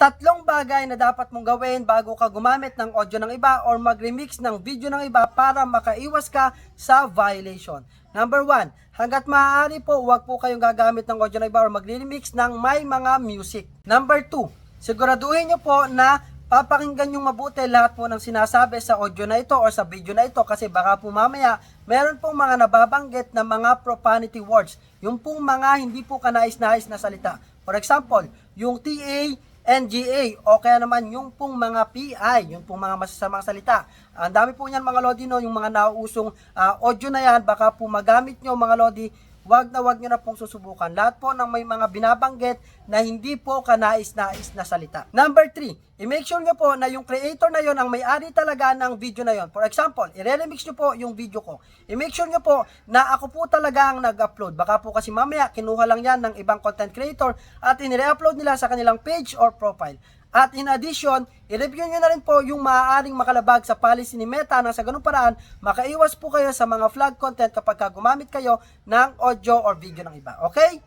Tatlong bagay na dapat mong gawin bago ka gumamit ng audio ng iba or mag-remix ng video ng iba para makaiwas ka sa violation. Number 1, hanggat maaari po, huwag po kayong gagamit ng audio ng iba or mag-remix ng may mga music. Number 2, siguraduhin nyo po na papakinggan yung mabuti lahat po ng sinasabi sa audio na ito o sa video na ito kasi baka po mamaya meron pong mga nababanggit na mga profanity words. Yung pong mga hindi po kanais-nais na salita. For example, yung TA, NGA o kaya naman yung pong mga PI, yung pong mga masasamang salita. Ang dami po niyan mga lodi, no, yung mga nauusong audio na yan, baka po magamit nyo mga lodi, wag nyo na pong susubukan. Lahat po ng may mga binabanggit na hindi po kanais-nais na salita. Number 3, i-make sure nyo po na yung creator na yon ang may-ari talaga ng video na yon. For example, i-remix nyo po yung video ko. I-make sure nyo po na ako po talaga ang nag-upload. Baka po kasi mamaya kinuha lang yan ng ibang content creator at inire-upload nila sa kanilang page or profile. At in addition, i-review nyo na rin po yung maaaring makalabag sa policy ni Meta na sa ganung paraan, makaiwas po kayo sa mga flag content kapag gumamit kayo ng audio or video ng iba. Okay?